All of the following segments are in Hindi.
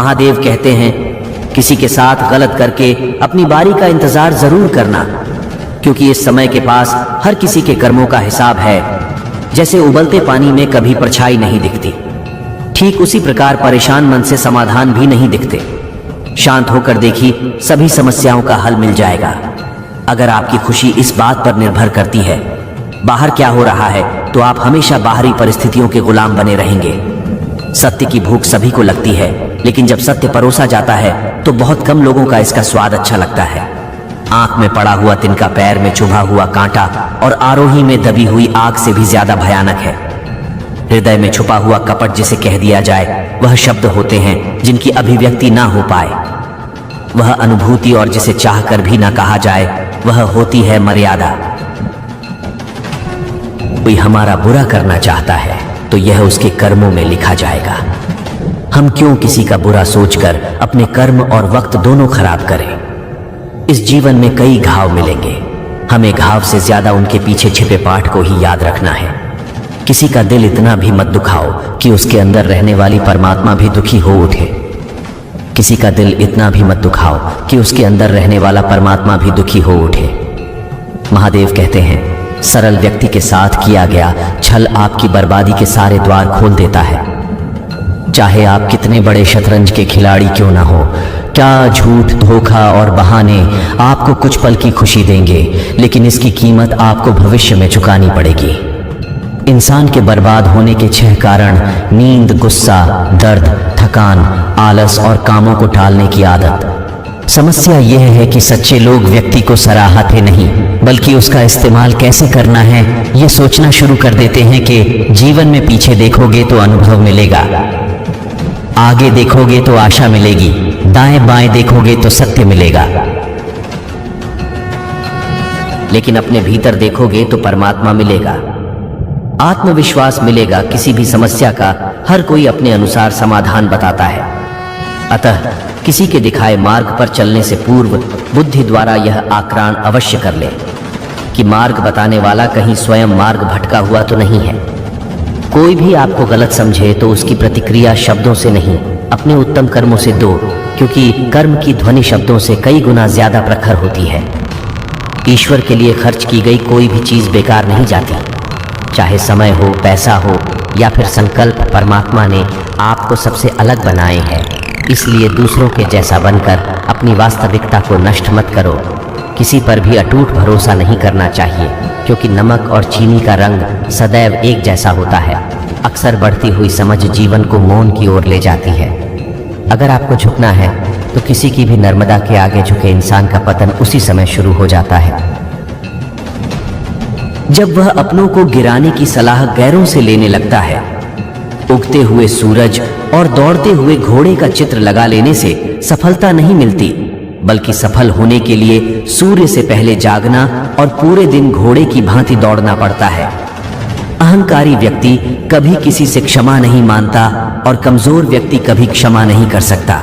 महादेव कहते हैं, किसी के साथ गलत करके अपनी बारी का इंतजार जरूर करना, क्योंकि इस समय के पास हर किसी के कर्मों का हिसाब है। जैसे उबलते पानी में कभी परछाई नहीं दिखती, ठीक उसी प्रकार परेशान मन से समाधान भी नहीं दिखते। शांत होकर देखी, सभी समस्याओं का हल मिल जाएगा। अगर आपकी खुशी इस बात पर निर्भर करती है बाहर क्या हो रहा है, तो आप हमेशा बाहरी परिस्थितियों के गुलाम बने रहेंगे। सत्य की भूख सभी को लगती है, लेकिन जब सत्य परोसा जाता है तो बहुत कम लोगों का इसका स्वाद अच्छा लगता है। आंख में पड़ा हुआ तिनका पैर में चुभा हुआ कांटा और आरोही में दबी हुई आग से भी ज्यादा भयानक है। हृदय में छुपा हुआ कपट जिसे कह दिया जाए, वह शब्द होते हैं जिनकी अभिव्यक्ति ना हो पाए। वह अनुभूति और जिसे चाहकर भी ना कहा जाए, वह होती है मर्यादा। कोई हमारा बुरा करना चाहता है तो यह उसके कर्मों में लिखा जाएगा। हम क्यों किसी का बुरा सोचकर अपने कर्म और वक्त दोनों खराब करें। इस जीवन में कई घाव मिलेंगे, हमें घाव से ज्यादा उनके पीछे छिपे पाठ को ही याद रखना है। किसी का दिल इतना भी मत दुखाओ कि उसके अंदर रहने वाली परमात्मा भी दुखी हो उठे। किसी का दिल इतना भी मत दुखाओ कि उसके अंदर रहने वाला परमात्मा भी दुखी हो उठे। महादेव कहते हैं, सरल व्यक्ति के साथ किया गया छल आपकी बर्बादी के सारे द्वार खोल देता है। चाहे आप कितने बड़े शतरंज के खिलाड़ी क्यों ना हो, क्या झूठ, धोखा और बहाने आपको कुछ पल की खुशी देंगे, लेकिन इसकी कीमत आपको भविष्य में चुकानी पड़ेगी। इंसान के बर्बाद होने के 6 कारण: नींद, गुस्सा, दर्द, थकान, आलस और कामों को टालने की आदत। समस्या यह है कि सच्चे लोग व्यक्ति को सराहते नहीं, बल्कि उसका इस्तेमाल कैसे करना है ये सोचना शुरू कर देते हैं कि जीवन में पीछे देखोगे तो अनुभव मिलेगा, आगे देखोगे तो आशा मिलेगी, दाएं बाएं देखोगे तो सत्य मिलेगा, लेकिन अपने भीतर देखोगे तो परमात्मा मिलेगा, आत्मविश्वास मिलेगा। किसी भी समस्या का हर कोई अपने अनुसार समाधान बताता है। अतः किसी के दिखाए मार्ग पर चलने से पूर्व बुद्धि द्वारा यह आकलन अवश्य कर ले कि मार्ग बताने वाला कहीं स्वयं मार्ग भटका हुआ तो नहीं है। कोई भी आपको गलत समझे तो उसकी प्रतिक्रिया शब्दों से नहीं, अपने उत्तम कर्मों से दो, क्योंकि कर्म की ध्वनि शब्दों से कई गुना ज्यादा प्रखर होती है। ईश्वर के लिए खर्च की गई कोई भी चीज बेकार नहीं जाती, चाहे समय हो, पैसा हो या फिर संकल्प। परमात्मा ने आपको सबसे अलग बनाए हैं, इसलिए दूसरों के जैसा बनकर अपनी वास्तविकता को नष्ट मत करो। किसी पर भी अटूट भरोसा नहीं करना चाहिए, क्योंकि नमक और चीनी का रंग सदैव एक जैसा होता है। अक्सर बढ़ती हुई समझ जीवन को मौन की ओर ले जाती है। अगर आपको झुकना है तो किसी की भी नर्मदा के आगे झुके इंसान का पतन उसी समय शुरू हो जाता है जब वह अपनों को गिराने की सलाह गैरों से लेने लगता है। उगते हुए सूरज और दौड़ते हुए घोड़े का चित्र लगा लेने से सफलता नहीं मिलती, बल्कि सफल होने के लिए सूर्य से पहले जागना और पूरे दिन घोड़े की भांति दौड़ना पड़ता है। अहंकारी व्यक्ति कभी किसी से क्षमा नहीं मानता और कमजोर व्यक्ति कभी क्षमा नहीं कर सकता।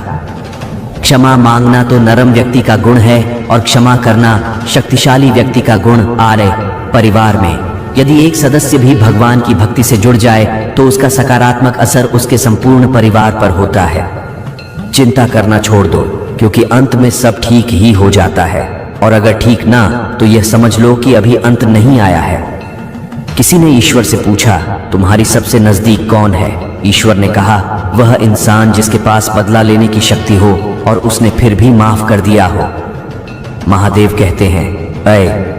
क्षमा मांगना तो नरम व्यक्ति का गुण है और क्षमा करना शक्तिशाली व्यक्ति का गुण। आर्य परिवार में यदि एक सदस्य भी भगवान की भक्ति से जुड़ जाए तो उसका सकारात्मक असर उसके संपूर्ण परिवार पर होता है। चिंता करना छोड़ दो, क्योंकि अंत में सब ठीक ही हो जाता है, और अगर ठीक ना तो यह समझ लो कि अभी अंत नहीं आया है। किसी ने ईश्वर से पूछा, तुम्हारी सबसे नजदीक कौन है? ईश्वर ने कहा, वह इंसान जिसके पास बदला लेने की शक्ति हो और उसने फिर भी माफ कर दिया हो। महादेव कहते हैं, अय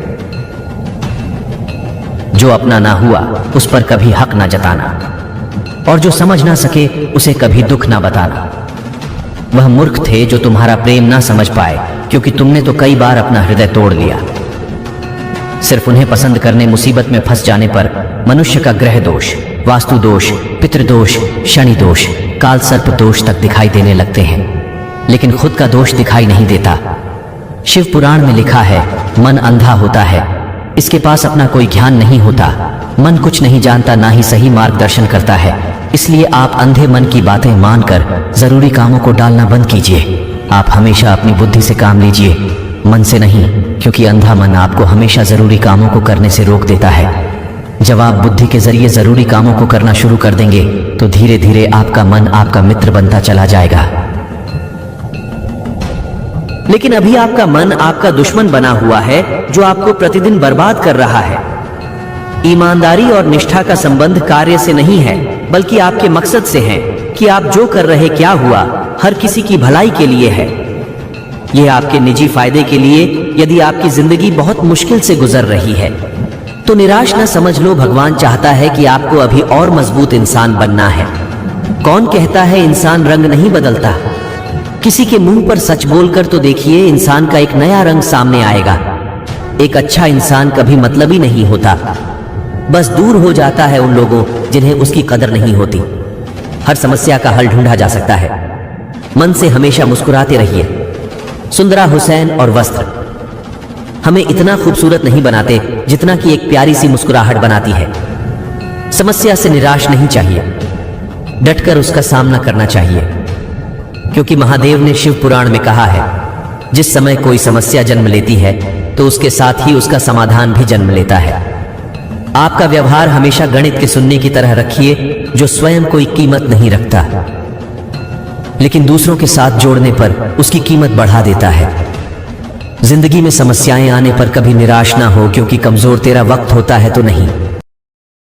जो अपना ना हुआ उस पर कभी हक ना जताना, और जो समझ ना सके उसे कभी दुख ना बताना। वह मूर्ख थे जो तुम्हारा प्रेम ना समझ पाए, क्योंकि तुमने तो कई बार अपना हृदय तोड़ लिया। सिर्फ उन्हें पसंद करने मुसीबत में फंस जाने पर मनुष्य का ग्रह दोष, वास्तु दोष, पितृदोष, शनि दोष, काल सर्प दोष तक दिखाई देने लगते हैं, लेकिन खुद का दोष दिखाई नहीं देता। शिव पुराण में लिखा है, मन अंधा होता है, इसके पास अपना कोई ज्ञान नहीं होता। मन कुछ नहीं जानता, ना ही सही मार्गदर्शन करता है। इसलिए आप अंधे मन की बातें मानकर जरूरी कामों को डालना बंद कीजिए। आप हमेशा अपनी बुद्धि से काम लीजिए, मन से नहीं, क्योंकि अंधा मन आपको हमेशा जरूरी कामों को करने से रोक देता है। जब आप बुद्धि के जरिए जरूरी कामों को करना शुरू कर देंगे तो धीरे धीरे आपका मन आपका मित्र बनता चला जाएगा। लेकिन अभी आपका मन आपका दुश्मन बना हुआ है जो आपको प्रतिदिन बर्बाद कर रहा है। ईमानदारी और निष्ठा का संबंध कार्य से नहीं है बल्कि आपके मकसद से है कि आप जो कर रहे क्या हुआ हर किसी की भलाई के लिए है। यह आपके निजी फायदे के लिए। यदि आपकी जिंदगी बहुत मुश्किल से गुजर रही है तो निराश न समझ लो, भगवान चाहता है कि आपको अभी और मजबूत इंसान बनना है। कौन कहता है इंसान रंग नहीं बदलता? किसी के मुंह पर सच बोलकर तो देखिए, इंसान का एक नया रंग सामने आएगा। एक अच्छा इंसान कभी मतलबी नहीं होता, बस दूर हो जाता है उन लोगों जिन्हें उसकी कदर नहीं होती। हर समस्या का हल ढूंढा जा सकता है। मन से हमेशा मुस्कुराते रहिए। सुंदरा हुसैन और वस्त्र हमें इतना खूबसूरत नहीं बनाते जितना कि एक प्यारी सी मुस्कुराहट बनाती है। समस्या से निराश नहीं चाहिए, डटकर उसका सामना करना चाहिए, क्योंकि महादेव ने शिव पुराण में कहा है, जिस समय कोई समस्या जन्म लेती है तो उसके साथ ही उसका समाधान भी जन्म लेता है। आपका व्यवहार हमेशा गणित के सुनने की तरह रखिए, जो स्वयं कोई कीमत नहीं रखता लेकिन दूसरों के साथ जोड़ने पर उसकी कीमत बढ़ा देता है। जिंदगी में समस्याएं आने पर कभी निराश ना हो, क्योंकि कमजोर तेरा वक्त होता है तो नहीं,